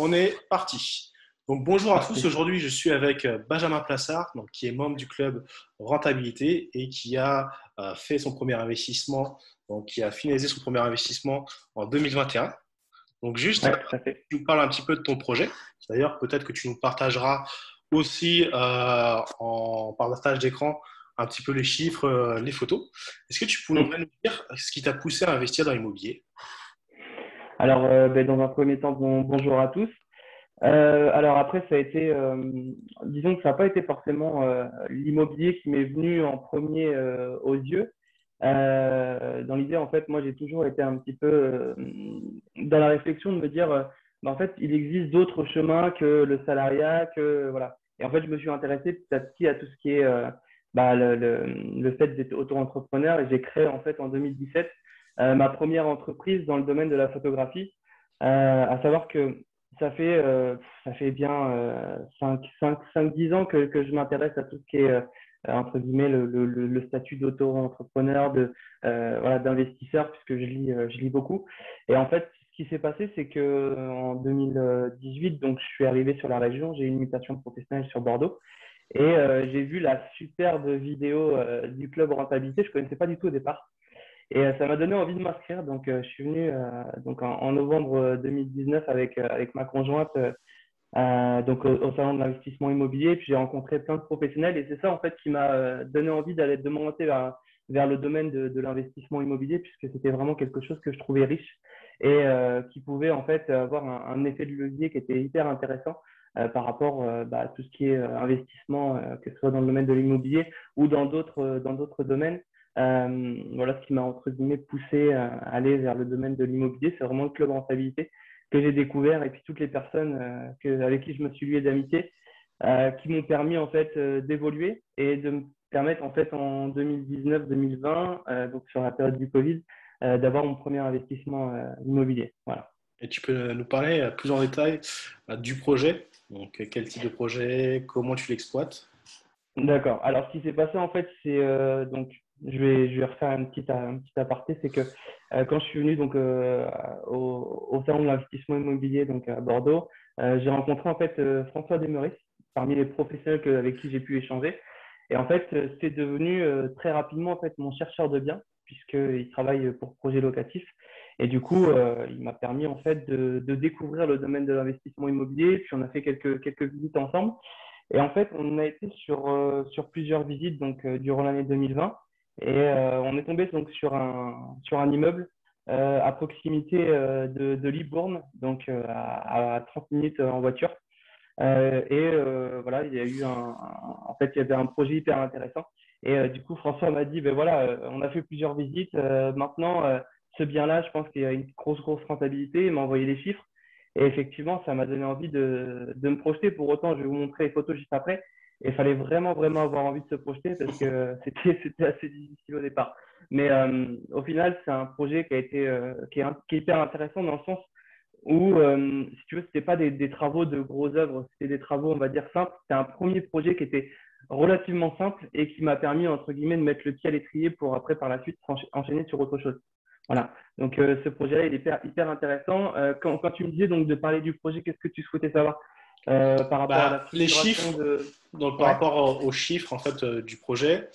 On est parti. Donc, bonjour à tous. Parfait. Aujourd'hui, je suis avec Benjamin Plassard, donc, qui est membre du club Rentabilité et qui a fait son premier investissement, donc qui a finalisé son premier investissement en 2021. Donc, juste, Ouais, tout à fait. tu nous parles un petit peu de ton projet. D'ailleurs, peut-être que tu nous partageras aussi en partage d'écran un petit peu les chiffres, les photos. Est-ce que tu Mm. pourrais nous dire ce qui t'a poussé à investir dans l'immobilier? Alors, dans un premier temps, bonjour à tous. Alors après, ça a été, disons que ça n'a pas été forcément l'immobilier qui m'est venu en premier aux yeux. Dans l'idée, en fait, moi, j'ai toujours été un petit peu dans la réflexion de me dire, en fait, il existe d'autres chemins que le salariat, que voilà. Et en fait, je me suis intéressé petit à petit à tout ce qui est le fait d'être auto-entrepreneur et j'ai créé en fait en 2017 ma première entreprise dans le domaine de la photographie. À savoir que ça fait bien 10 ans que je m'intéresse à tout ce qui est, entre guillemets, le statut d'auto-entrepreneur, voilà, d'investisseur, puisque je lis beaucoup. Et en fait, ce qui s'est passé, c'est que en 2018, donc, je suis arrivé sur la région, j'ai eu une mutation professionnelle sur Bordeaux. Et j'ai vu la superbe vidéo du club Rentabilité. Je ne connaissais pas du tout au départ. Et ça m'a donné envie de m'inscrire. Donc, je suis venu donc en novembre 2019 avec ma conjointe donc au salon de l'investissement immobilier. Puis j'ai rencontré plein de professionnels et c'est ça en fait qui m'a donné envie de m'orienter vers le domaine de l'investissement immobilier puisque c'était vraiment quelque chose que je trouvais riche et qui pouvait en fait avoir un effet de levier qui était hyper intéressant par rapport à tout ce qui est investissement, que ce soit dans le domaine de l'immobilier ou dans d'autres domaines. Voilà ce qui m'a entre guillemets poussé à aller vers le domaine de l'immobilier, c'est vraiment le club rentabilité que j'ai découvert et puis toutes les personnes avec qui je me suis lié d'amitié qui m'ont permis en fait d'évoluer et de me permettre en fait en 2019-2020, donc sur la période du Covid, d'avoir mon premier investissement immobilier. Voilà. Et tu peux nous parler plus en détail du projet. Donc, quel type de projet, comment tu l'exploites? D'accord. Alors, ce qui s'est passé, en fait, c'est donc, je vais refaire un petit aparté, c'est que quand je suis venu donc au salon de l'investissement immobilier donc à Bordeaux, j'ai rencontré en fait François Desmeris, parmi les professionnels avec qui j'ai pu échanger. Et en fait, c'est devenu très rapidement en fait mon chercheur de biens, puisqu'il travaille pour projet locatif. Et du coup, il m'a permis en fait de découvrir le domaine de l'investissement immobilier. Puis on a fait quelques visites ensemble. Et en fait, on a été sur plusieurs visites donc, durant l'année 2020 et on est tombé donc, sur un immeuble à proximité de Libourne, donc à 30 minutes en voiture. Voilà, il y a eu en fait, il y avait un projet hyper intéressant. Et du coup, François m'a dit, ben voilà, on a fait plusieurs visites. Maintenant, ce bien-là, je pense qu'il y a une grosse rentabilité. Il m'a envoyé les chiffres. Et effectivement, ça m'a donné envie de me projeter. Pour autant, je vais vous montrer les photos juste après. Et il fallait vraiment avoir envie de se projeter parce que c'était assez difficile au départ. Mais au final, c'est un projet qui est hyper intéressant dans le sens où, si tu veux, c'était pas des travaux de grosses œuvres, c'était des travaux, on va dire, simples. C'était un premier projet qui était relativement simple et qui m'a permis, entre guillemets, de mettre le pied à l'étrier pour après, par la suite, enchaîner sur autre chose. Voilà. Donc, ce projet-là, il est hyper intéressant. Quand tu me disais donc de parler du projet, qu'est-ce que tu souhaitais savoir par rapport à la Les structuration chiffres, de… donc par Ouais, rapport aux chiffres en fait, du projet,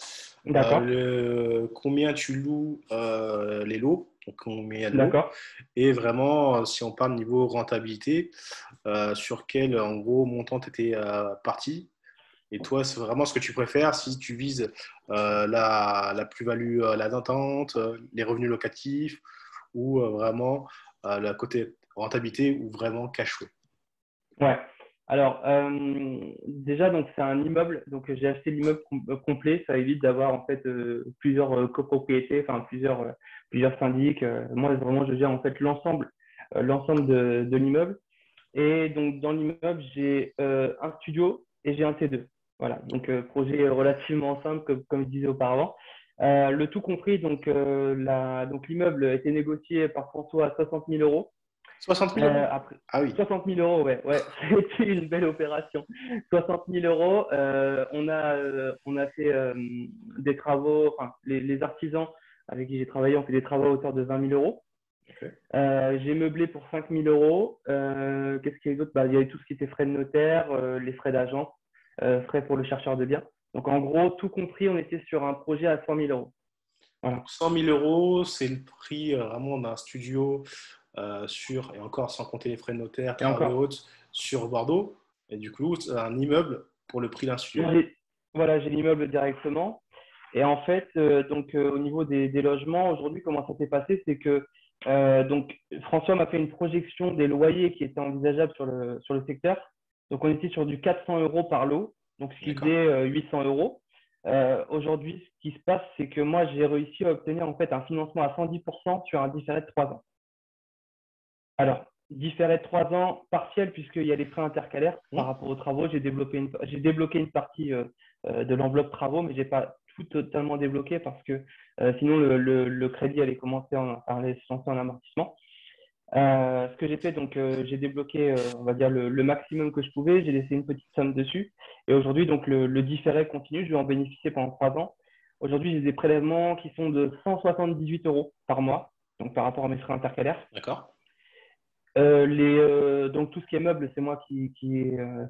d'accord, combien tu loues les lots, donc combien il y a de lots, d'accord. et vraiment, si on parle niveau rentabilité, sur quel en gros montant tu étais parti. Et toi, c'est vraiment ce que tu préfères si tu vises la plus-value, la d'entente, les revenus locatifs ou vraiment la côté rentabilité ou vraiment cash flow. Ouais. Alors, déjà, donc c'est un immeuble. Donc, j'ai acheté l'immeuble complet. Ça évite d'avoir en fait plusieurs copropriétés, enfin plusieurs syndics. Moi, vraiment, je gère en fait l'ensemble de l'immeuble. Et donc, dans l'immeuble, j'ai un studio et j'ai un T2. Voilà. Donc, projet relativement simple, comme je disais auparavant. Le tout compris, donc l'immeuble a été négocié par François à 60 000 euros. 60 000 euros? Après, Ah oui. 60 000 euros, ouais, c'était une belle opération. 60 000 euros, on a fait des travaux, enfin, les artisans avec qui j'ai travaillé ont fait des travaux à hauteur de 20 000 euros. Ok. J'ai meublé pour 5 000 euros. qu'est-ce qu'il y a d'autre? Il y avait tout ce qui était frais de notaire, les frais d'agence, frais pour le chercheur de biens. Donc, en gros, tout compris, on était sur un projet à 100 000 euros. Voilà. 100 000 euros, c'est le prix vraiment d'un studio et encore sans compter les frais de notaire, Et travaux et encore, autres, sur Bordeaux. Et du coup, c'est un immeuble pour le prix d'un studio. voilà, j'ai l'immeuble directement. Et en fait, au niveau des logements, aujourd'hui, comment ça s'est passé, c'est que donc, François m'a fait une projection des loyers qui étaient envisageables sur le secteur. Donc, on était sur du 400 euros par lot, donc ce qui D'accord? faisait 800 euros. Aujourd'hui, ce qui se passe, c'est que moi, j'ai réussi à obtenir en fait un financement à 110% sur un différé de 3 ans. Alors, différé de 3 ans partiel, puisqu'il y a les frais intercalaires par Hmm. rapport aux travaux. J'ai débloqué une partie de l'enveloppe travaux, mais je n'ai pas tout totalement débloqué parce que sinon le crédit allait allait se lancer en amortissement. Ce que j'ai fait, donc j'ai débloqué, on va dire, le maximum que je pouvais. J'ai laissé une petite somme dessus. Et aujourd'hui, donc le différé continue. Je vais en bénéficier pendant 3 ans. Aujourd'hui, j'ai des prélèvements qui sont de 178 euros par mois, donc par rapport à mes frais intercalaires. D'accord? Donc tout ce qui est meuble, c'est moi qui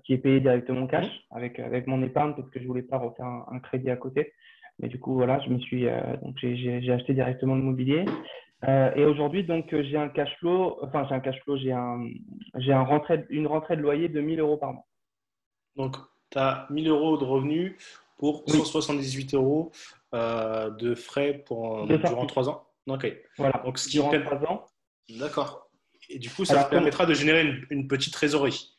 est payé directement cash Hmm. avec mon épargne parce que je voulais pas refaire un crédit à côté. Mais du coup, voilà, donc j'ai acheté directement le mobilier. Et aujourd'hui, donc j'ai un cash flow, enfin j'ai un cash flow, une rentrée de loyer de 1 000 euros par mois. Donc, tu as 1 000 euros de revenus pour Oui, 178 euros de frais de durant sortie. 3 ans. Ok. Voilà, Donc, ce qui durant permet. 3 ans. D'accord. Et du coup, ça te Alors, permettra de générer une petite trésorerie.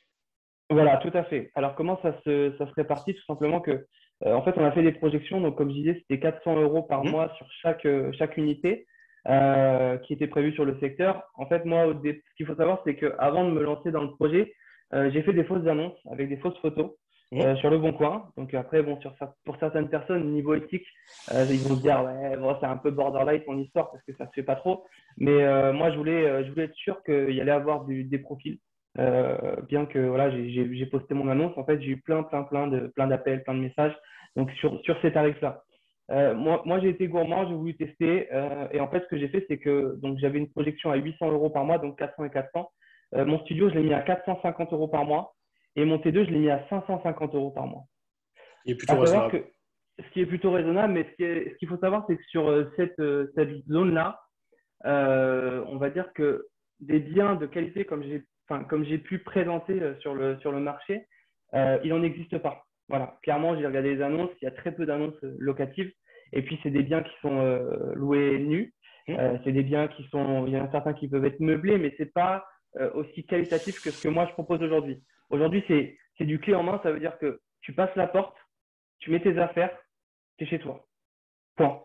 voilà, tout à fait. Alors, comment ça se répartit? Tout simplement que, en fait, on a fait des projections. Donc, comme je disais, c'était 400 euros par Hmm. mois sur chaque unité qui était prévue sur le secteur. En fait, moi, ce qu'il faut savoir, c'est qu'avant de me lancer dans le projet, j'ai fait des fausses annonces avec des fausses photos Hmm. sur le Bon Coin. Donc, après, bon, pour certaines personnes, niveau éthique, ils vont se dire, ouais, bon, c'est un peu borderline ton histoire parce que ça se fait pas trop. Mais moi, je voulais être sûr qu'il y allait avoir des profils. Bien que voilà, j'ai posté mon annonce, en fait, j'ai eu plein d'appels, plein de messages. Donc sur ces tarifs-là. Moi, j'ai été gourmand, j'ai voulu tester. Et en fait, ce que j'ai fait, c'est que donc j'avais une projection à 800 euros par mois, donc 400 et 400. Mon studio, je l'ai mis à 450 euros par mois. Et mon T2, je l'ai mis à 550 euros par mois. Il est plutôt À savoir raisonnable. que ce qui est plutôt raisonnable, mais ce qu'il faut savoir, c'est que sur cette zone-là, on va dire que des biens de qualité comme j'ai pu présenter sur le marché, il n'en existe pas. Voilà. Clairement, j'ai regardé les annonces, il y a très peu d'annonces locatives. Et puis, c'est des biens qui sont loués nus. Hmm. C'est des biens il y en a certains qui peuvent être meublés, mais ce n'est pas aussi qualitatif que ce que moi je propose aujourd'hui. Aujourd'hui, c'est du clé en main, ça veut dire que tu passes la porte, tu mets tes affaires, tu es chez toi. Point.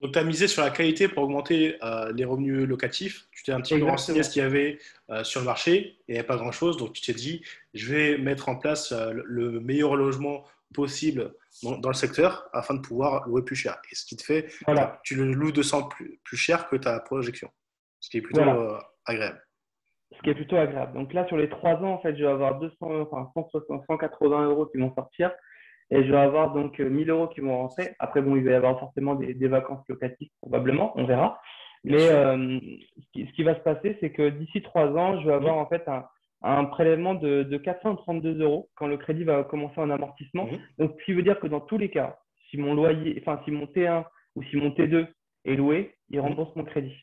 Donc, tu as misé sur la qualité pour augmenter les revenus locatifs. Tu t'es un petit peu renseigné ce Exactement. qu'il y avait sur le marché. Il n'y avait pas grand-chose. Donc, tu t'es dit, je vais mettre en place le meilleur logement possible dans le secteur afin de pouvoir louer plus cher. Et ce qui te fait, Voilà. tu le loues 200 plus cher que ta projection. Ce qui est plutôt Voilà. agréable. Ce qui est plutôt agréable. Donc là, sur les 3 ans, en fait, je vais avoir 160, 180 euros qui vont sortir et je vais avoir donc 1 000 euros qui vont rentrer. Après, bon, il va y avoir forcément des vacances locatives, probablement, on verra. Bien Mais sûr. ce qui va se passer, c'est que d'ici 3 ans, je vais avoir Mhm. en fait un prélèvement de 432 euros quand le crédit va commencer en amortissement. Mhm. Donc, ce qui veut dire que dans tous les cas, si mon loyer, enfin, si mon T1 ou si mon T2 est loué, il Mhm. rembourse mon crédit.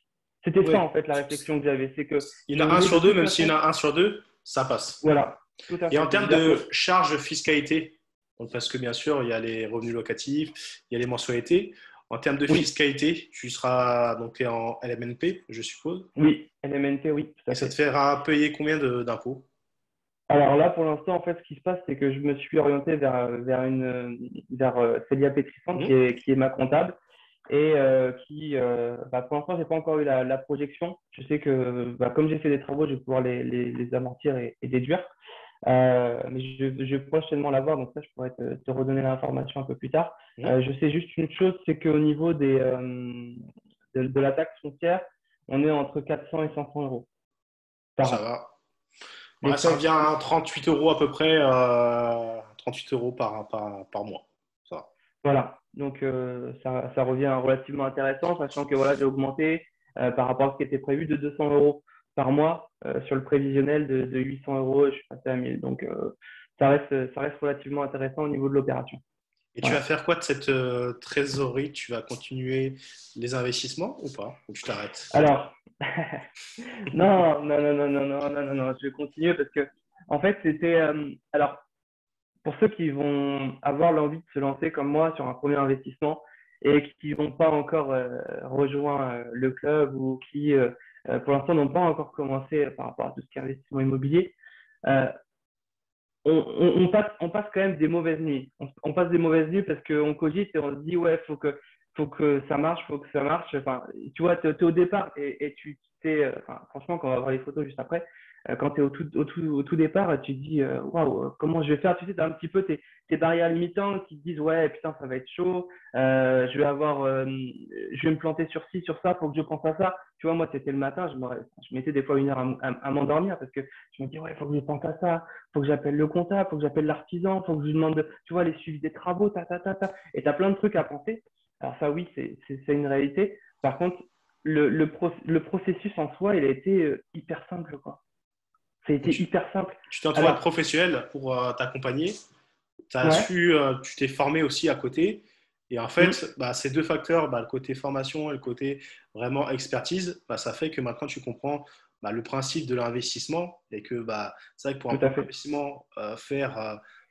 C'était ça, Oui. en fait, la réflexion que j'avais. C'est que Il y je en a un voulais de sur deux, toute même s'il y en façon, a un sur deux, ça passe. voilà, tout à Et en fait. Ça veut termes dire de que, charges fiscalité, donc parce que bien sûr, il y a les revenus locatifs, il y a les mensualités. En termes de oui, fiscalité, tu seras donc t'es en LMNP, je suppose, oui, LMNT, oui, tout et à ça te fait. fera payer combien d'impôts? Alors là, pour l'instant, en fait, ce qui se passe, c'est que je me suis orienté vers Célia Pétrisson, qui Mhm. est, qui est ma comptable, et pour l'instant, j'ai pas encore eu la projection. Je sais que, comme j'ai fait des travaux, je vais pouvoir les amortir et déduire. Mais je vais prochainement l'avoir, donc ça, je pourrais te redonner l'information un peu plus tard. Mhm. Je sais juste une chose, c'est qu'au niveau de la taxe foncière, on est entre 400 et 500 euros par Ça an. va. Les Ouais, ça frais, revient à 38 euros à peu près, 38 euros par mois. Ça va. voilà. Donc, ça revient relativement intéressant, sachant que voilà, j'ai augmenté par rapport à ce qui était prévu de 200 euros. par mois. Sur le prévisionnel de 800 euros, je suis passé à 1000. Donc, ça reste relativement intéressant au niveau de l'opération. Et tu vas Voilà. faire quoi de cette trésorerie? Tu vas continuer les investissements ou pas? Ou tu t'arrêtes? Alors, non, non, non, non, non, non, non, non, non, je vais continuer parce que, en fait, c'était. Alors, pour ceux qui vont avoir l'envie de se lancer comme moi sur un premier investissement et qui n'ont pas encore rejoint le club ou qui, pour l'instant, n'ont pas encore commencé par rapport à tout ce qui est investissement immobilier, euh, on passe quand même des mauvaises nuits. On passe des mauvaises nuits parce qu'on cogite et on se dit, ouais, faut que ça marche, faut que ça marche. Enfin, tu vois, tu es, au départ et tu t'es, enfin, franchement, quand on va voir les photos juste après, quand tu es au tout départ, tu te dis, waouh, comment je vais faire? Tu sais, tu as un petit peu tes barrières limitantes qui te disent, ouais, putain, ça va être chaud, je vais me planter sur ci, sur ça, faut que je pense à ça. Tu vois, moi, c'était le matin, je mettais des fois 1 heure à m'endormir parce que je me dis, ouais, faut que je pense à ça, faut que j'appelle le comptable, faut que j'appelle l'artisan, faut que je lui demande, tu vois, les suivis des travaux, et tu as plein de trucs à penser. Alors ça, oui, c'est une réalité. Par contre, le processus en soi, il a été hyper simple, quoi. Ça a été Tu hyper simple. tu t'es entouré de Alors, professionnels pour t'accompagner. ouais, Tu t'es formé aussi à côté. Et en mm, fait, bah, ces deux facteurs, bah, le côté formation et le côté vraiment expertise, bah, ça fait que maintenant tu comprends bah, le principe de l'investissement et que bah, c'est vrai que pour un tout à premier fait. investissement,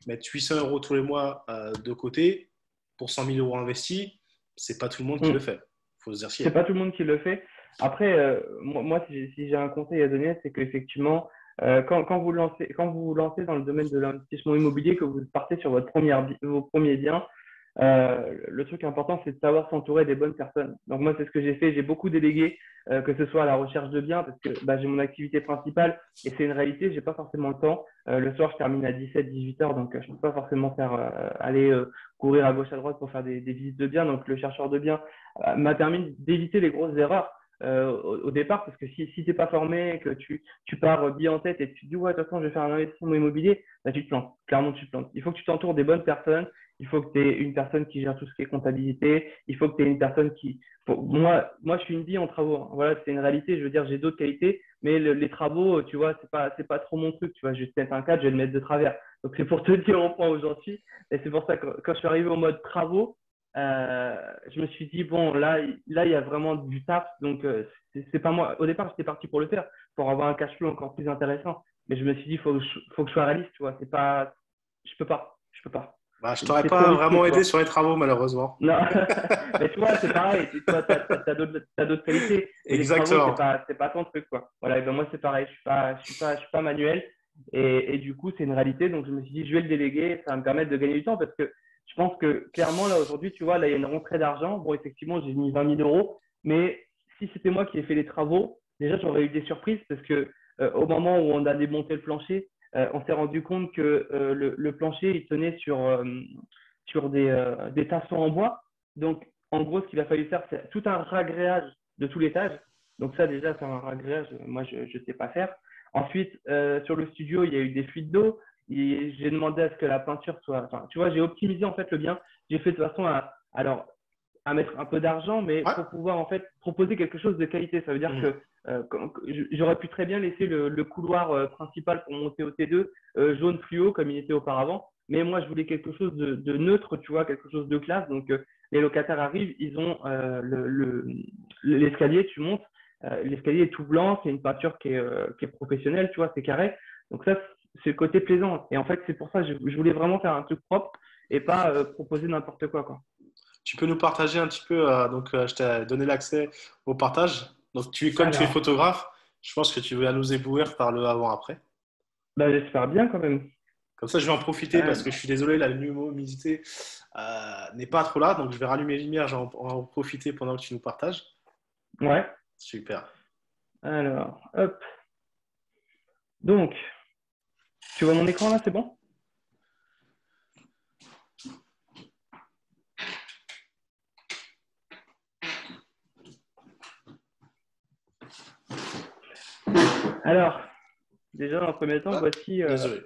mettre 800 euros tous les mois de côté pour 100 000 euros investis, c'est pas tout le monde qui le Mm. fait. Il faut se dire si. C'est pas tout le monde qui le fait. Après, moi, si j'ai un conseil à donner, c'est qu'effectivement, quand vous vous lancez dans le domaine de l'investissement immobilier, que vous partez sur vos premiers biens, le truc important, c'est de savoir s'entourer des bonnes personnes. Donc moi, c'est ce que j'ai fait. J'ai beaucoup délégué, que ce soit à la recherche de biens, parce que bah, j'ai mon activité principale et c'est une réalité. J'ai pas forcément le temps. Le soir, je termine à 17-18 heures, donc je peux pas forcément faire aller courir à gauche à droite pour faire des visites de biens. Donc le chercheur de biens m'a permis d'éviter les grosses erreurs. Au départ, parce que si t'es pas formé, que tu pars bien en tête et tu te dis ouais, de toute façon, je vais faire un investissement immobilier, bah, tu te plantes. Clairement, tu te plantes. Il faut que tu t'entoures des bonnes personnes. Il faut que tu aies une personne qui gère tout ce qui est comptabilité. Il faut que tu aies une personne qui. Moi, je suis une vie en travaux, hein. Voilà, c'est une réalité. Je veux dire, j'ai d'autres qualités, mais les travaux, tu vois, c'est pas trop mon truc. Tu vois, je vais te mettre un cadre, je vais le mettre de travers. Donc, c'est pour te dire au point où j'en suis. Et c'est pour ça que quand je suis arrivé au mode travaux, je me suis dit, bon, là, il y a vraiment du taf. Donc, c'est pas moi. Au départ, j'étais parti pour le faire, pour avoir un cash flow encore plus intéressant. Mais je me suis dit, faut que je sois réaliste, tu vois. C'est pas. Je peux pas. Je peux pas. Bah, je t'aurais C'est trop pas risqué, vraiment tu aidé vois. sur les travaux, malheureusement. Non, mais tu vois, c'est pareil. Tu vois, t'as d'autres qualités, mais les travaux, Exactement. c'est pas ton truc, quoi. Voilà, et ben moi, c'est pareil. Je suis pas manuel, et du coup, c'est une réalité. Donc, je me suis dit, je vais le déléguer. Ça va me permettre de gagner du temps parce que je pense que clairement, là, aujourd'hui, tu vois, là, il y a une rentrée d'argent. Bon, effectivement, j'ai mis 20 000 euros, mais si c'était moi qui ai fait les travaux, déjà, j'aurais eu des surprises parce que au moment où on a démonté le plancher, on s'est rendu compte que le plancher, il tenait sur des tassons en bois. Donc, en gros, ce qu'il a fallu faire, c'est tout un ragréage de tout l'étage. Donc ça, déjà, c'est un ragréage, moi, je ne sais pas faire. Ensuite, sur le studio, il y a eu des fuites d'eau. J'ai demandé à ce que la peinture soit. Enfin, tu vois, j'ai optimisé en fait le bien. J'ai fait de façon alors, à mettre un peu d'argent, mais Ouais. pour pouvoir en fait proposer quelque chose de qualité. Ça veut dire Mhm. que j'aurais pu très bien laisser le couloir principal pour monter au T2 jaune fluo comme il était auparavant. Mais moi, je voulais quelque chose de neutre, tu vois, quelque chose de classe. Donc, les locataires arrivent, ils ont l'escalier, tu montes. L'escalier est tout blanc, c'est une peinture qui est professionnelle, tu vois, c'est carré. Donc ça, c'est le côté plaisant. Et en fait, c'est pour ça que je voulais vraiment faire un truc propre et pas proposer n'importe quoi, quoi. Tu peux nous partager un petit peu, je t'ai donné l'accès au partage. Donc, comme tu es Alors, photographe, je pense que tu vas nous éblouir par le avant-après. bah, j'espère bien quand même. Comme ça, je vais en profiter parce que je Alors, suis désolé, la luminosité n'est pas trop là. Donc, je vais rallumer les lumières, je vais en profiter pendant que tu nous partages. ouais. Super. Alors, hop. Donc, tu vois mon écran là, c'est bon? Alors, déjà, dans un premier temps, Ah, voici, désolé.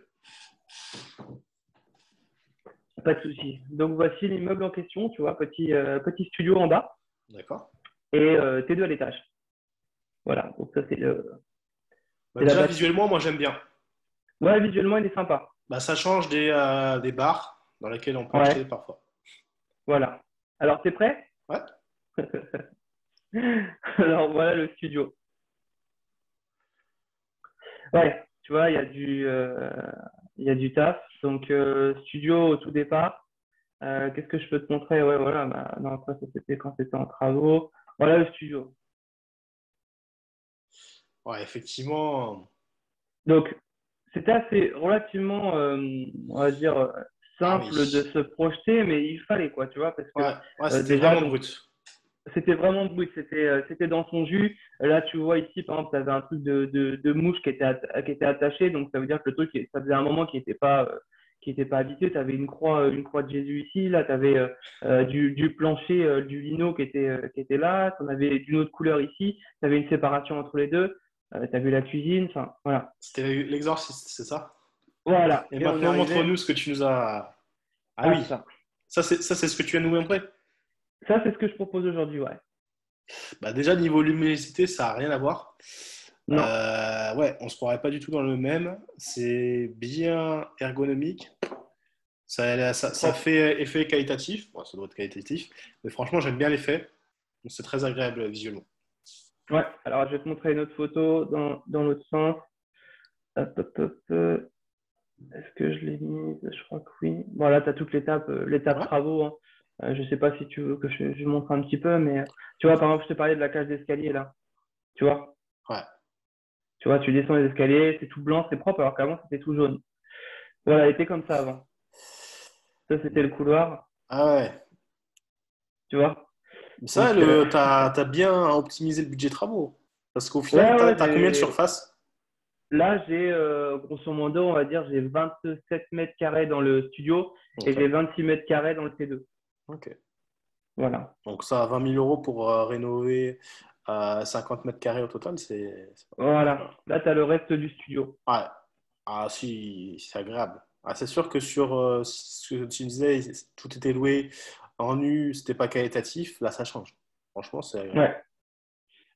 pas de souci. Donc, voici l'immeuble en question, tu vois, petit studio en bas D'accord. et T2 à l'étage. Voilà, donc ça, Bah, C'est la déjà, bâtisse. visuellement, moi, j'aime bien. Ouais, visuellement, il est sympa. Bah, ça change des bars dans lesquels on peut acheter Ouais, parfois. voilà. Alors, t'es prêt? Ouais. Alors, voilà le studio. Ouais, tu vois, il y a du taf. Donc, studio au tout départ. Qu'est-ce que je peux te montrer? Ouais, voilà. Bah, non, après, ça c'était quand c'était en travaux. Voilà le studio. Ouais, effectivement. Donc, c'était assez relativement, on va dire, Ah simple de oui. se projeter, mais il fallait, quoi, tu vois, parce que Ouais, ouais, c'était déjà, vraiment donc, brut. c'était vraiment brut, c'était dans son jus. Là, tu vois ici, par exemple, tu avais un truc de mouche qui était attaché, donc ça veut dire que le truc, ça faisait un moment qu'il était pas habité. Tu avais une croix de Jésus ici, là, tu avais du plancher, du lino qui était là, tu en avais d'une autre couleur ici, tu avais une séparation entre les deux, tu as vu la cuisine, enfin, voilà. C'était l'exorciste, c'est ça? Voilà, Et et on est maintenant, arrivé montre-nous ce que tu nous as. Ah à oui, ça. ça, c'est ce que tu viens de nous montrer. Ça, c'est ce que je propose aujourd'hui, ouais. Bah, déjà, niveau luminosité, ça n'a rien à voir. Non, Ouais, on se croirait pas du tout dans le même. C'est bien ergonomique. Ça propre. fait effet qualitatif. Bon, ça doit être qualitatif. Mais franchement, j'aime bien l'effet. Donc, c'est très agréable visuellement. Ouais, alors je vais te montrer une autre photo dans l'autre sens. Hop, hop, hop. Est-ce que je l'ai mise? Je crois que oui. Bon, là, tu as toute l'étape Ouais, travaux, hein. Je sais pas si tu veux que je montre un petit peu, mais tu vois, par exemple, je te parlais de la cage d'escalier là. Tu vois? ouais. Tu vois, tu descends les escaliers, c'est tout blanc, c'est propre, alors qu'avant, c'était tout jaune. Voilà, elle était comme ça avant. Ça, c'était le couloir, Ah ouais. tu vois? Ça, Donc, t'as bien optimisé le budget travaux. Parce qu'au final, ouais, ouais, t'as combien de surface? là, j'ai, grosso modo, on va dire, j'ai 27 mètres carrés dans le studio et Ok. j'ai 26 mètres carrés dans le T2. Ok. Voilà. Donc ça, 20 000 euros pour rénover 50 mètres carrés au total, c'est pas mal. Voilà. Là, tu as le reste du studio. Ouais. Ah si, c'est agréable. Ah, c'est sûr que sur ce que tu disais, tout était loué en nu, c'était pas qualitatif. Là, ça change. Franchement, c'est agréable. Ouais.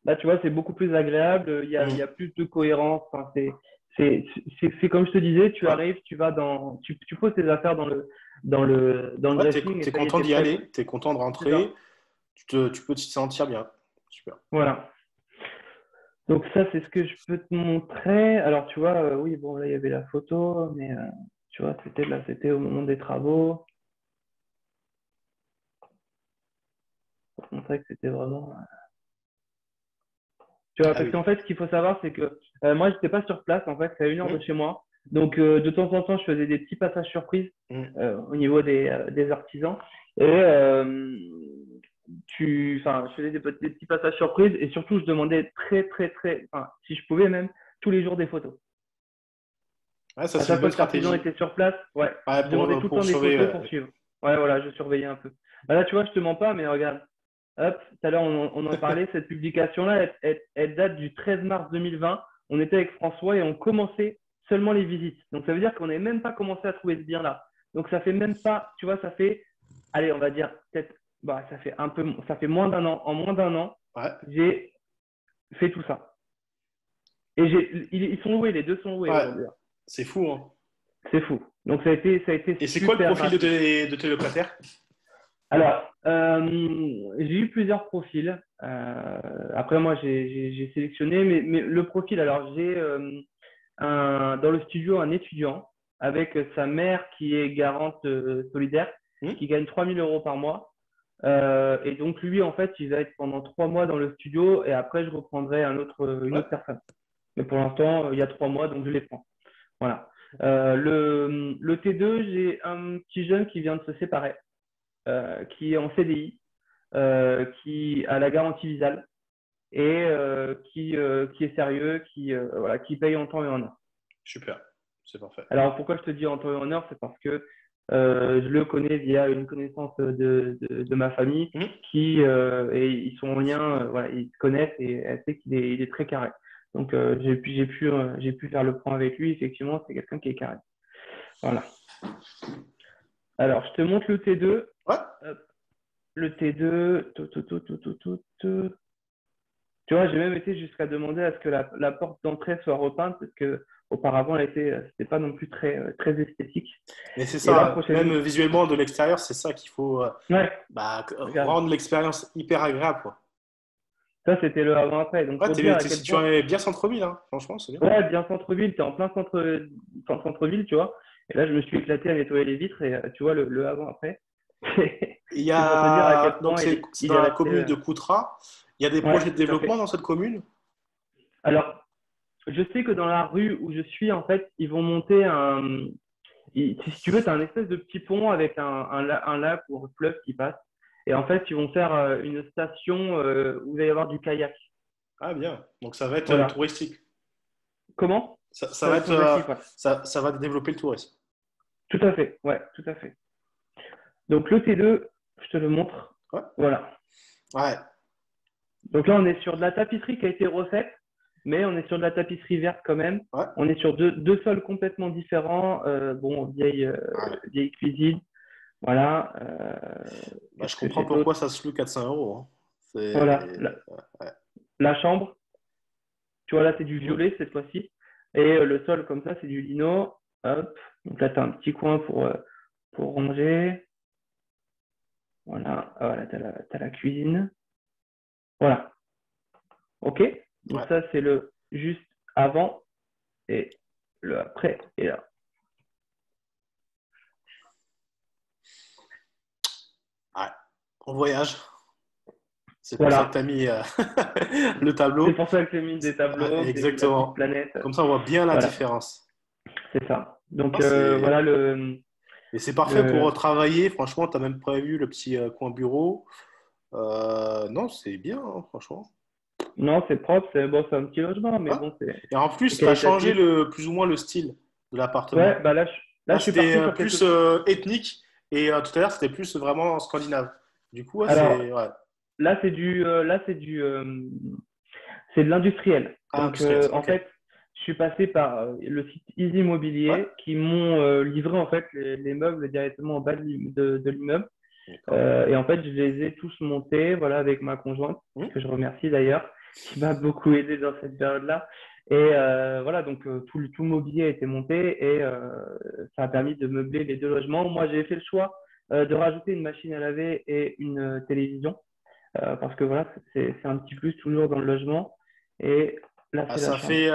Là, tu vois, c'est beaucoup plus agréable. Il y a Mm. plus de cohérence. Enfin, c'est comme je te disais, tu Ouais, arrives, tu vas tu poses tes affaires dans le ouais dressing et t'es ça y est, content t'es d'y prêt. aller, t'es content de C'est ça. rentrer, tu peux t'y sentir bien. Super. Voilà. Donc ça, c'est ce que je peux te montrer. Alors, tu vois, oui, bon, là, il y avait la photo, mais tu vois, c'était au moment des travaux. Pour te montrer que c'était vraiment. Tu vois, Ah parce oui. qu'en fait, ce qu'il faut savoir, c'est que moi, j'étais pas sur place, en fait, c'est à 1 heure de Mm, chez moi. Donc, de temps en temps, je faisais des petits passages surprises mm. au niveau des artisans. Et enfin, je faisais des petits passages surprises et surtout, je demandais enfin, si je pouvais même, tous les jours des photos. Ouais, ça, À c'est une chaque bonne fois que l'artisan stratégie. était sur place, ouais, Ouais, je demandais tout le pour temps des sauver. photos pour suivre. Ouais, voilà, je surveillais un peu. Bah là, tu vois, je te mens pas, mais regarde. Hop, tout à l'heure, on en parlait. Cette publication-là, elle date du 13 mars 2020. On était avec François et on commençait seulement les visites. Donc, ça veut dire qu'on n'avait même pas commencé à trouver ce bien-là. Donc, ça fait même pas, tu vois, ça fait, allez, on va dire, peut-être, bah, ça fait moins d'un an. En moins d'un an, Ouais, j'ai fait tout ça. Et ils sont loués, les deux sont loués ouais. aujourd'hui. C'est fou, hein. C'est fou. Donc, ça a été Et c'est quoi le super profil rapide. de tes locataires? Alors, j'ai eu plusieurs profils. Après, moi, j'ai sélectionné, mais le profil, alors j'ai dans le studio un étudiant avec sa mère qui est garante solidaire, Hmm. qui gagne 3 000 € par mois. Et donc, lui, en fait, il va être pendant 3 mois dans le studio et après, je reprendrai une Ouais, autre personne. Mais pour l'instant, il y a 3 mois, donc je les prends. Voilà. Le T2, j'ai un petit jeune qui vient de se séparer qui est en CDI, qui a la garantie visale et qui est sérieux, voilà, qui paye en temps et en heure. super. C'est parfait. Alors pourquoi je te dis en temps et en heure, c'est parce que je le connais via une connaissance de ma famille Hmm. et ils sont en lien, voilà, ils se connaissent et elle sait il est très carré. Donc j'ai pu faire le point avec lui. Effectivement, c'est quelqu'un qui est carré. Voilà. Alors je te montre le T2. Ouais, Hop, le T2, Tu vois, j'ai même été jusqu'à demander à ce que la porte d'entrée soit repeinte parce que auparavant, c'était pas non plus très esthétique. Mais c'est Et là, ça, même prochainement, visuellement de l'extérieur, c'est ça qu'il faut ouais, regarde, rendre l'expérience hyper agréable, quoi. ça, c'était le avant-après. Donc, Ouais, pour dire à t'es quel point, situé bien centre-ville, hein. Franchement, c'est bien. ouais, bien centre-ville, t'es en plein centre-ville, tu vois. Et là, je me suis éclaté à nettoyer les vitres et tu vois le avant-après. Il y C'est pour te dire à quel a, donc point c'est il dans est la resté. commune de Coutras. Il y a des Ouais, projets de tout à développement fait. dans cette commune? Alors, je sais que dans la rue où je suis, en fait, ils vont monter si tu veux, tu as un espèce de petit pont avec un lac ou un fleuve qui passe. Et en fait, ils vont faire une station où il va y avoir du kayak. Ah, bien. Donc ça va être Voilà. touristique. Comment? Ça Ça va va être être, touristique, ouais. ça va développer le tourisme. Tout à fait, ouais, tout à fait. Donc le T2, je te le montre. Ouais. Voilà. Ouais. Donc là, on est sur de la tapisserie qui a été refaite, mais on est sur de la tapisserie verte quand même. Ouais. On est sur deux sols complètement différents. Bon, Ouais. vieille cuisine. Voilà. Bah, je Qu'est-ce que comprends j'ai pourquoi d'autre? ça se loue 400 euros, hein. Voilà. C'est. Ouais. La chambre. Tu vois, là, c'est du Hmm. violet cette fois-ci. Et le sol, comme ça, c'est du lino. Hop. Donc là, tu as un petit coin pour ranger. Voilà. Ah, voilà, t'as la cuisine. Voilà. OK. Donc Ouais. ça, c'est le juste avant et le après et là. Ouais. On voyage. C'est pour ça que tu Voilà. as mis le C'est tableau. pour ça que j'ai mis des tableaux, Ouais, que j'ai mis la petite exactement. planète. Comme ça, on voit bien la Voilà. différence. C'est ça. Donc Non, voilà et c'est parfait pour le. travailler. Franchement, tu as même prévu le petit coin bureau. Non, c'est bien, hein, franchement. Non, c'est propre, c'est bon, c'est un petit logement, mais Ouais. bon, Et en c'est plus, tu as changé qualitatif. plus ou moins le style de Ouais, l'appartement. bah là, Là, je suis c'était parti sur quelque plus chose. ethnique et tout à l'heure, c'était plus vraiment scandinave. Du coup, ouais, Alors, c'est ouais. c'est de l'industriel. Ah, Donc, industriel. en Ok. fait, je suis passé par le site Easy Ouais. Immobilier qui m'ont livré en fait les meubles directement en bas de l'immeuble. D'accord. Et en fait, je les ai tous montés, voilà, avec ma conjointe, Hmm. que je remercie d'ailleurs, qui m'a beaucoup aidé dans cette période-là. Et voilà, donc tout le mobilier a été monté et ça a permis de meubler les deux logements. Moi, j'ai fait le choix de rajouter une machine à laver et une télévision parce que voilà, c'est un petit plus toujours dans le logement. Et là, Ah, c'est la ça chambre. fait,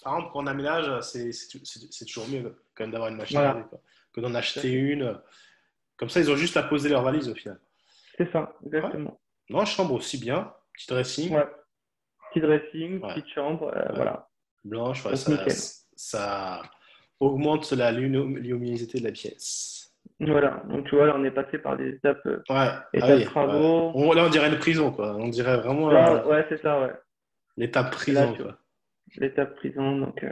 par exemple, quand on aménage, c'est toujours mieux quand même d'avoir une machine à laver, Voilà, quoi, que d'en tout à acheter fait. une. Comme ça, ils ont juste à poser leur valise au final. C'est ça, Ouais. exactement. Non, chambre aussi bien. Petit dressing. Ouais, petit dressing, Ouais. petite chambre, Ouais. voilà. Blanche, ouais, Donc nickel. ça augmente la luminosité de la pièce. Voilà, donc tu vois, là, on est passé par des Ouais, ah étapes oui, ouais. travaux. Là, on dirait une prison, quoi. On dirait vraiment Là, ouais, c'est ça, ouais. l'étape Et là, prison, tu vois, quoi. l'étape prison, donc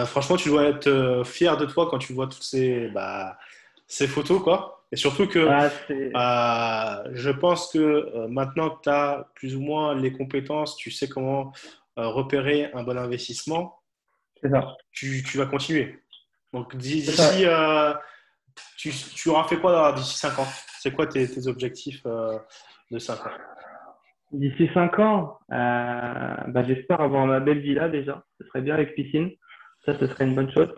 Franchement, tu dois être fier de toi quand tu vois toutes ces photos, quoi. Et surtout que ah, c'est je pense que maintenant que tu as plus ou moins les compétences, tu sais comment repérer un bon investissement, c'est ça. tu vas continuer. Donc C'est ça. d'ici, tu auras fait quoi d'ici 5 ans? C'est quoi tes objectifs de 5 ans? D'ici 5 ans, bah, j'espère avoir ma belle villa déjà. Ce serait bien avec piscine. Ça, ce serait une bonne chose.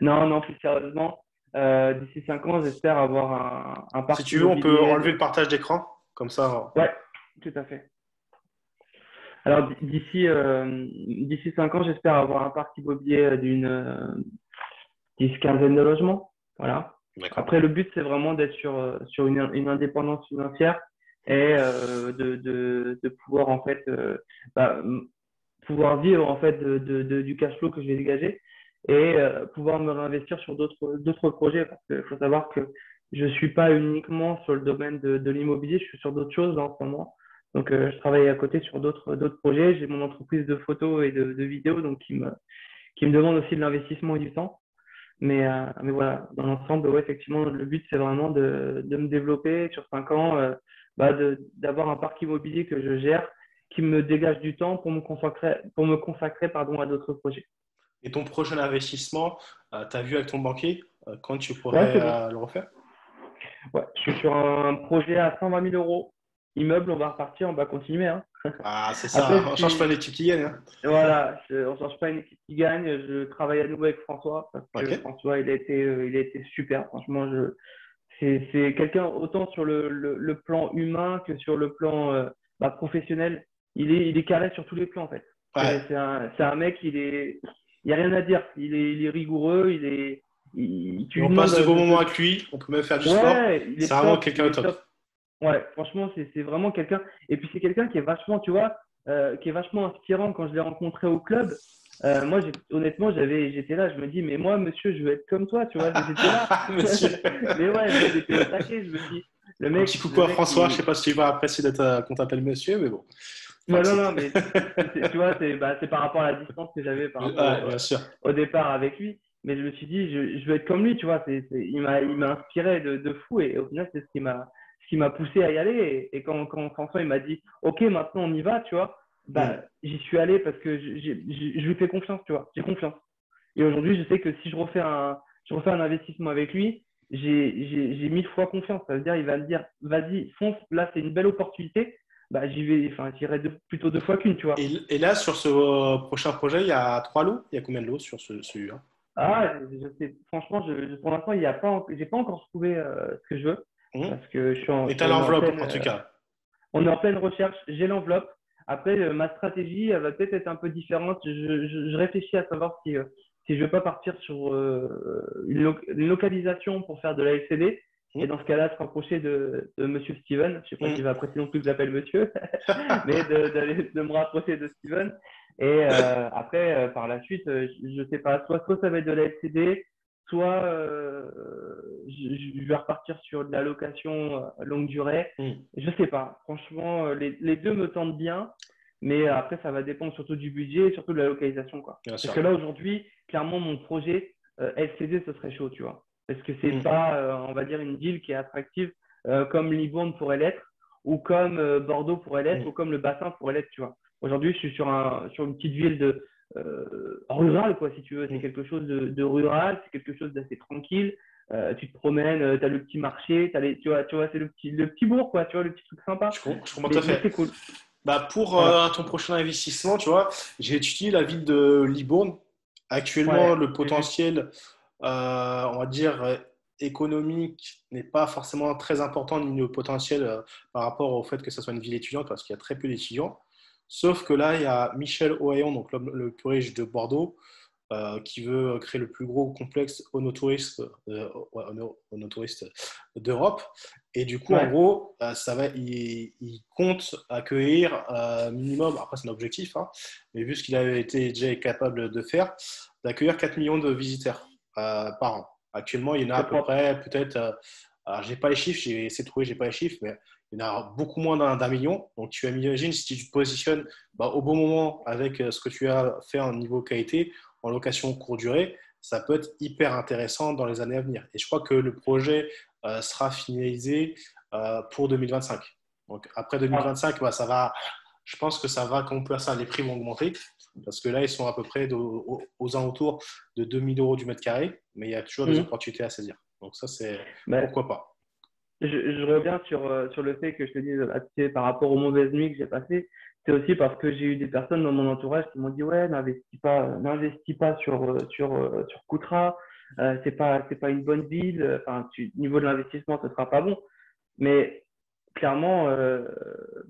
Non, non, plus sérieusement, d'ici 5 ans, j'espère avoir un Si parc tu veux, on peut immobilier. enlever le partage d'écran. Comme ça. Ouais, tout à fait. Alors, d'ici 5 ans, j'espère avoir un parc immobilier d'une 10 quinzaine de logements. Voilà. D'accord. Après, le but, c'est vraiment d'être sur une indépendance financière et de pouvoir, en fait, bah, pouvoir vivre, en fait, du cash flow que je vais dégager et pouvoir me réinvestir sur d'autres projets. Parce qu'il faut savoir que je ne suis pas uniquement sur le domaine de l'immobilier, je suis sur d'autres choses là, en ce moment. Donc, je travaille à côté sur d'autres projets. J'ai mon entreprise de photos et de vidéos donc qui me demande aussi de l'investissement et du temps. Mais voilà, dans l'ensemble, ouais, effectivement, le but, c'est vraiment de me développer sur 5 ans, bah, d'avoir un parc immobilier que je gère, qui me dégage du temps pour me consacrer pardon, à d'autres projets. Et ton prochain investissement, tu as vu avec ton banquier quand tu Ouais, pourrais c'est bon. le refaire? Ouais, je suis sur un projet à 120 000 euros. immeuble, on va repartir, on va continuer, hein. Ah, c'est Après, ça. On change pas l'équipe qui gagne, hein. voilà, on ne change pas une équipe qui gagne. Je travaille à nouveau avec François parce Ok. que François, il a été super. Franchement, c'est quelqu'un autant sur le plan humain que sur le plan professionnel. Il est carré sur tous les plans en fait. Ouais. C'est un mec, il y a rien à dire. Il est rigoureux, Et tu lui on passe demandes de bons moments avec lui. On peut même faire du sport. ouais, il C'est est vraiment top, quelqu'un il de est top. top. Ouais, franchement, c'est vraiment quelqu'un. Et puis c'est quelqu'un qui est vachement, tu vois, qui est vachement inspirant. Quand je l'ai rencontré au club, moi, honnêtement, j'étais là, je me dis, mais moi, monsieur, je veux être comme toi, tu vois. J'étais là. Monsieur. Mais ouais, moi, j'étais au taquet. Je me dis, Un petit le coucou à mec, François. Je sais pas si tu vas apprécier d'être qu'on t'appelle monsieur, mais bon. non, non, Enfin, non, mais tu vois, c'est par rapport à la distance que j'avais par rapport ouais, bien sûr. au départ avec lui. Mais je me suis dit, je veux être comme lui, tu vois. Il m'a inspiré de fou et au final, c'est ce qui m'a poussé à y aller. Et quand François il m'a dit, OK, maintenant on y va, tu vois, Hmm. bah, j'y suis allé parce que je lui fais confiance, tu vois. J'ai confiance. Et aujourd'hui, je sais que si je refais un investissement avec lui, j'ai 1000 fois confiance. Ça veut dire, il va me dire, vas-y, fonce, là, c'est une belle opportunité. Bah, j'y vais, enfin, j'irai plutôt 2 fois qu'une, tu vois. Et là, sur ce prochain projet, il y a 3 lots. Il y a combien de lots sur celui-là? Ah, je sais, franchement, pour l'instant, il y a pas, j'ai pas encore trouvé ce que je veux Hmm. parce que Mais tu as l'enveloppe, en tout cas. on est en pleine recherche. J'ai l'enveloppe. Après, ma stratégie, elle va peut-être être un peu différente. Je réfléchis à savoir si je veux pas partir sur une localisation pour faire de la LCD. Et Hmm. dans ce cas-là, se rapprocher de Monsieur Steven. Je sais pas Hmm. s'il va apprécier non plus que je l'appelle Monsieur, mais de me rapprocher de Steven. Et après, par la suite, je sais pas, soit ça va être de la LCD, soit je vais repartir sur de la location longue durée. Hmm. Je sais pas. Franchement, les deux me tentent bien, mais après, ça va dépendre surtout du budget et surtout de la localisation, quoi. Bien Parce sûr. que là, aujourd'hui, clairement, mon projet LCD, ce serait chaud, tu vois. Parce que c'est Hmm. pas, on va dire, une ville qui est attractive comme Libourne pourrait l'être, ou comme Bordeaux pourrait l'être, Hmm. ou comme le bassin pourrait l'être, tu vois. Aujourd'hui, je suis sur une petite ville rurale, quoi, si tu veux. C'est Hmm. quelque chose de rural, c'est quelque chose d'assez tranquille. Tu te promènes, tu as le petit marché, tu vois, c'est le petit bourg, quoi, tu vois, le petit truc sympa. Je comprends tout à Mais fait. c'est cool. Bah, pour Voilà. ton prochain investissement, tu vois, j'ai étudié la ville de Libourne. Actuellement, Ouais, le j'ai vu. potentiel, on va dire, économique n'est pas forcément très important, ni le potentiel par rapport au fait que ce soit une ville étudiante, parce qu'il y a très peu d'étudiants. Sauf que là, il y a Michel Ohayon, donc l'homme le plus riche de Bordeaux, qui veut créer le plus gros complexe ouais, onotourisme d'Europe. Et du coup, en Ouais. gros, il compte accueillir minimum, après c'est un objectif, hein, mais vu ce qu'il avait été déjà capable de faire, d'accueillir 4 millions de visiteurs par an. Actuellement, il y en a à C'est peu propre. près, peut-être, alors j'ai pas les chiffres, j'ai essayé de trouver, j'ai pas les chiffres, mais il y en a beaucoup moins d'un million. Donc tu imagines si tu te positionnes au bon moment avec ce que tu as fait en niveau qualité, en location courte durée, ça peut être hyper intéressant dans les années à venir. Et je crois que le projet sera finalisé pour 2025. Donc après Ah. 2025, bah, je pense que ça va, comme on peut ça, les prix vont augmenter. Parce que là, ils sont à peu près aux alentours de 2000 euros du mètre carré, mais il y a toujours des Mhm. opportunités à saisir. Donc ça, c'est Mais pourquoi pas. je reviens sur le fait que je te dis, là, tu sais, par rapport aux mauvaises nuits que j'ai passées, c'est aussi parce que j'ai eu des personnes dans mon entourage qui m'ont dit, ouais, n'investis pas sur Koutra, c'est pas une bonne ville, enfin, niveau de l'investissement, ce sera pas bon. Mais clairement,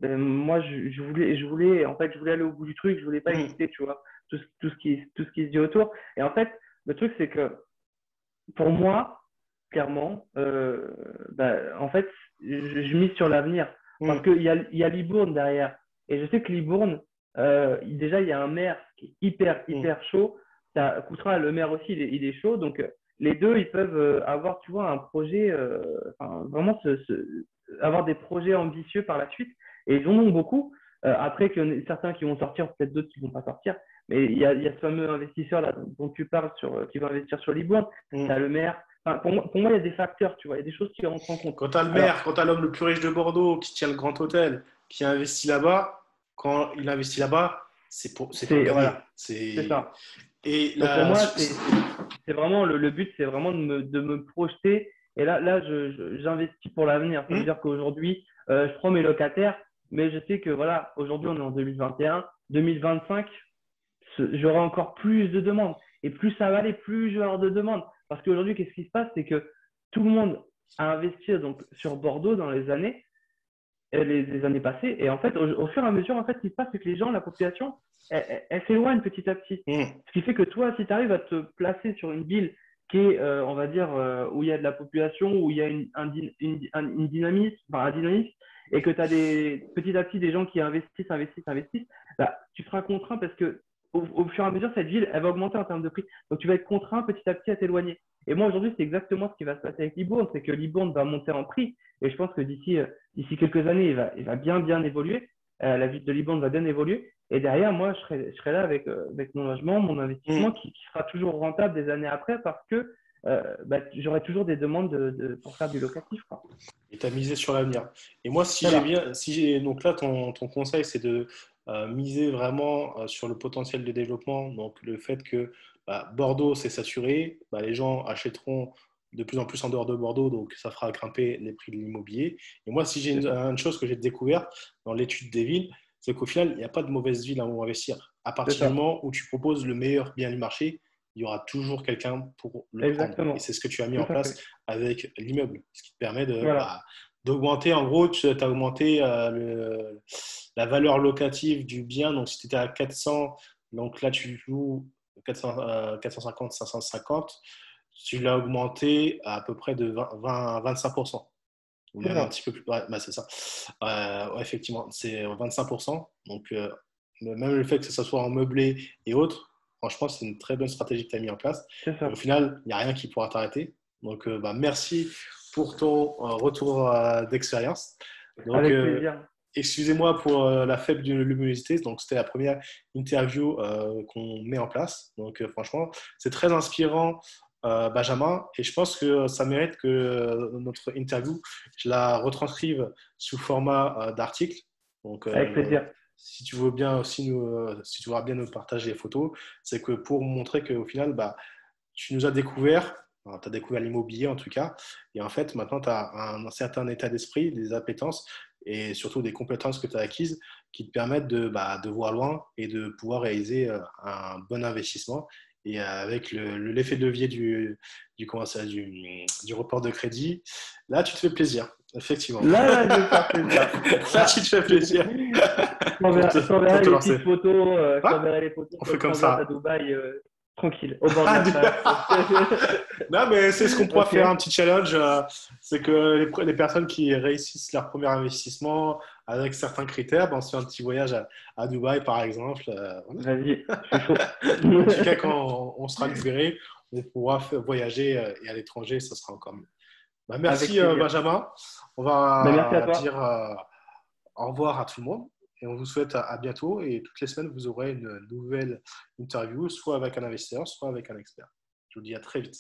moi, en fait, je voulais aller au bout du truc, je voulais pas Mmh. écouter, tu vois, tout ce qui se dit autour. Et en fait, le truc, c'est que pour moi, clairement, en fait, je mise sur l'avenir. Parce Mmh. il y a Libourne derrière. Et je sais que Libourne, déjà, il y a un maire qui est Mmh. hyper chaud. Coutras, le maire aussi, il est chaud. Donc, les deux, ils peuvent avoir, tu vois, un projet, enfin, vraiment avoir des projets ambitieux par la suite. Et ils en ont beaucoup. Après, qu'il y en a certains qui vont sortir, peut-être d'autres qui vont pas sortir. Mais il y a ce fameux investisseur là dont tu parles qui va investir sur Libourne. Tu as Mmh. le maire. Enfin, pour moi, il y a des facteurs, tu vois, il y a des choses qui rentrent en compte. Quand tu as le Alors, maire, quand tu as l'homme le plus riche de Bordeaux qui tient le grand hôtel, qui investit là-bas, quand il investit là-bas, c'est pour gagner. voilà, c'est ça. Et Donc pour là, moi, c'est vraiment le but, c'est vraiment de me projeter. Et là, j'investis pour l'avenir. Ça veut hmm, dire qu'aujourd'hui, je prends mes locataires, mais je sais que voilà, aujourd'hui on est en 2021, 2025, j'aurai encore plus de demandes. Et plus ça va aller, plus je vais avoir de demandes. Parce qu'aujourd'hui, qu'est-ce qui se passe? C'est que tout le monde a investi donc, sur Bordeaux dans les années passées. Et en fait, au fur et à mesure, en fait, ce qui se passe, c'est que les gens, la population, elle s'éloigne petit à petit. Mmh. Ce qui fait que toi, si tu arrives à te placer sur une ville qui est, on va dire, où il y a de la population, où il y a une dynamisme, enfin, un dynamisme, et que tu as petit à petit des gens qui investissent, bah, tu seras contraint parce que au fur et à mesure, cette ville, elle va augmenter en termes de prix. Donc, tu vas être contraint petit à petit à t'éloigner. Et moi, aujourd'hui, c'est exactement ce qui va se passer avec Libourne, c'est que Libourne va monter en prix. Et je pense que d'ici quelques années, il va bien évoluer. La ville de Libourne va bien évoluer. Et derrière, moi, je serai là avec mon logement, mon investissement Mmh. qui sera toujours rentable des années après parce que bah, j'aurai toujours des demandes pour faire du locatif, quoi. Et tu as misé sur l'avenir. Et moi, si j'ai Voilà, bien, si j'ai, donc là, ton conseil, c'est de miser vraiment sur le potentiel de développement. Donc, le fait que bah, Bordeaux, c'est saturé, bah, les gens achèteront de plus en plus en dehors de Bordeaux, donc ça fera grimper les prix de l'immobilier. Et moi, si j'ai c'est ça. une chose que j'ai découvert dans l'étude des villes, c'est qu'au final, il n'y a pas de mauvaise ville où investir. À C'est partir du ça. moment où tu proposes le meilleur bien du marché, il y aura toujours quelqu'un pour le prendre. Et Exactement. c'est ce que tu as mis Tout en à place fait. avec l'immeuble, ce qui te permet de, Voilà. bah, d'augmenter, en gros, tu as augmenté la valeur locative du bien. Donc, si tu étais à 400, donc là, tu loues 400, 450, 550, tu l'as augmenté à peu près de 25%. Ou C'est même un ça. petit peu plus. Ouais, bah, c'est ça. Ouais, effectivement, c'est 25%. Donc, même le fait que ça soit en meublé et autres, franchement, c'est une très bonne stratégie que tu as mis en place. C'est Et au ça. final, il n'y a rien qui pourra t'arrêter. Donc, bah, merci pour ton retour d'expérience. Donc, Avec plaisir. excusez-moi pour la faible de luminosité. Donc, c'était la première interview qu'on met en place. Donc, franchement, c'est très inspirant, Benjamin. Et je pense que ça mérite que notre interview, je la retranscrive sous format d'article. Donc, Avec plaisir. si tu veux bien aussi si tu voudras bien nous partager les photos, c'est que pour montrer qu'au final, bah, tu nous as découvert, tu as découvert l'immobilier en tout cas, et en fait, maintenant, tu as un certain état d'esprit, des appétences et surtout des compétences que tu as acquises qui te permettent bah, de voir loin et de pouvoir réaliser un bon investissement. Et avec l'effet de levier comment ça, du report de crédit, là, tu te fais plaisir, effectivement. Là, je vais me faire plaisir. Là, tu te fais plaisir Je pour t'enverrai te les lancer. petites photos, je Ouais, t'enverrai les photos on de fait comme transat à ça. Dubaï, tranquille, au bord de la plage. Non, mais c'est ce qu'on pourra Ok, faire, un petit challenge. C'est que les personnes qui réussissent leur premier investissement avec certains critères, ben, on se fait un petit voyage à Dubaï, par exemple. Voilà. vas-y, je suis chaud. En tout cas, quand on sera libéré, on pourra voyager et à l'étranger, ça sera encore mieux. Ben, Avec merci, plaisir. Benjamin. On Ben, merci à va toi. dire au revoir à tout le monde. Et on vous souhaite à bientôt. Et toutes les semaines, vous aurez une nouvelle interview, soit avec un investisseur, soit avec un expert. Je vous dis à très vite.